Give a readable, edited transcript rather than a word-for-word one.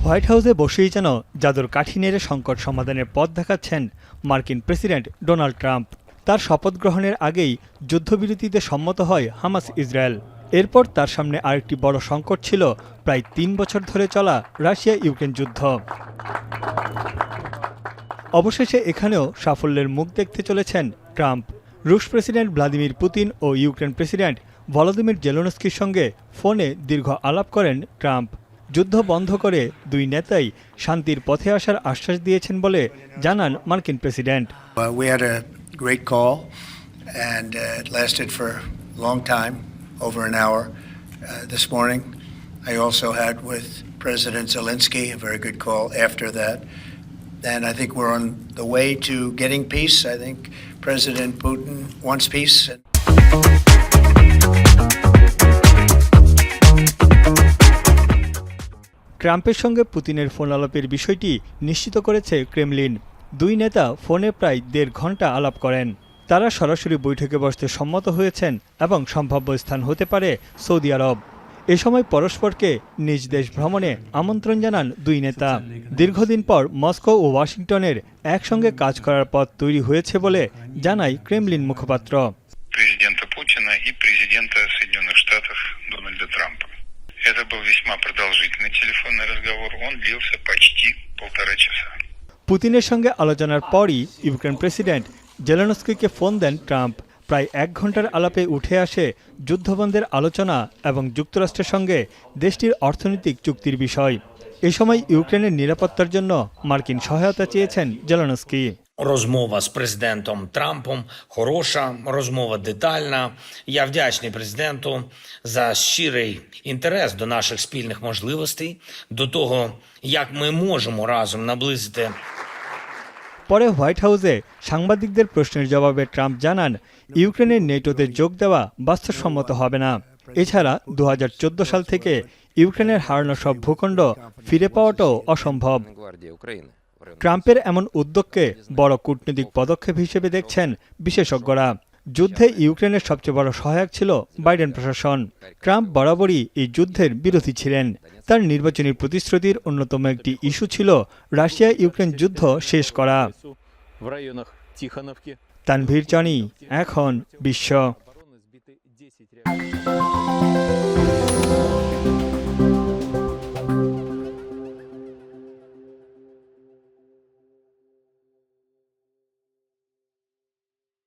White হাউসে বসেই যেন জাদুর কাঠি নেড়ে সংকট সমাধানের পথ দেখাচ্ছেন মার্কিন প্রেসিডেন্ট ডোনাল্ড ট্রাম্প। তার শপথ গ্রহণের আগেই যুদ্ধবিরতিতে সম্মত হয় হামাস ইসরায়েল। এরপর তার সামনে আরেকটি বড় সংকট ছিল প্রায় ৩ বছর ধরে চলা রাশিয়া ইউক্রেন যুদ্ধ। অবশেষে এখানেও সাফল্যের মুখ দেখতে চলেছেন ট্রাম্প। রুশ প্রেসিডেন্ট ভ্লাদিমির পুতিন ও ইউক্রেন প্রেসিডেন্ট ভলোদিমির জেলেনস্কির সঙ্গে ফোনে দীর্ঘ আলাপ করেন ট্রাম্প। যুদ্ধ বন্ধ করে দুই নেতাই শান্তির পথে আসার আশ্বাস দিয়েছেন বলে জানান মার্কিন president. We had a great call and it lasted for a long time, over an hour this morning. I also had with President Zelensky a very good call after that. And I think we're on the way to getting peace. I think President Putin wants peace. ট্রাম্পের সঙ্গে পুতিনের phone আলাপের বিষয়টি নিশ্চিত করেছে Kremlin. দুই নেতা ফোনে প্রায় ১.৫ ঘণ্টা আলাপ করেন। তারা সরাসরি বৈঠকে বসতে সম্মত হয়েছেন এবং সম্ভাব্য স্থান হতে পারে সৌদি আরব। এ সময় পরস্পরকে নিজ দেশ ভ্রমণে আমন্ত্রণ জানান দুই নেতা। দীর্ঘদিন পর মস্কো ও ওয়াশিংটনের একসঙ্গে কাজ করার পথ তৈরি হয়েছে বলে জানায় ক্রেমলিন মুখপাত্র। Президента Путина и президента Соединенных Штатов Дональда Трампа. Это был весьма продолжительный телефонный разговор. Он длился почти 1,5 часа. পুতিনের সঙ্গে আলোচনার পরই ইউক্রেন প্রেসিডেন্ট জেলেনস্কিকে ফোন দেন ট্রাম্প। প্রায় ১ ঘণ্টার আলাপে উঠে আসে যুদ্ধবন্ধের আলোচনা এবং যুক্তরাষ্ট্রের সঙ্গে দেশটির অর্থনৈতিক চুক্তির বিষয়। এ সময় ইউক্রেনের নিরাপত্তার জন্য মার্কিন সহায়তা চেয়েছেন জেলেনস্কি। Розмова з президентом Трампом хороша, розмова детальна. Я вдячний президенту за щирий інтерес до наших спільних можливостей, до того, як ми можемо разом наблизити. পরে হোয়াইট হাউসে সাংবাদিকদের প্রশ্নের জবাবে ট্রাম্প জানান, ইউক্রেনের নেটোতে যোগ দেওয়া বাস্তবসম্মত হবে না। এছাড়া ২০১৪ সাল থেকে ইউক্রেনের হারানো সব ভূখণ্ড ফিরে পাওয়াটাও অসম্ভব। ট্রাম্পের এমন উদ্যোগকে বড় কূটনৈতিক পদক্ষেপ হিসেবে দেখছেন বিশেষজ্ঞরা। যুদ্ধে ইউক্রেনের সবচেয়ে বড় সহায়ক ছিল বাইডেন প্রশাসন। ট্রাম্প বরাবরই এই যুদ্ধের বিরোধী ছিলেন। তার নির্বাচনী প্রতিশ্রুতির অন্যতম একটি ইস্যু ছিল রাশিয়া ইউক্রেন যুদ্ধ শেষ করা। তানভীর চানি, এখন বিশ্ব।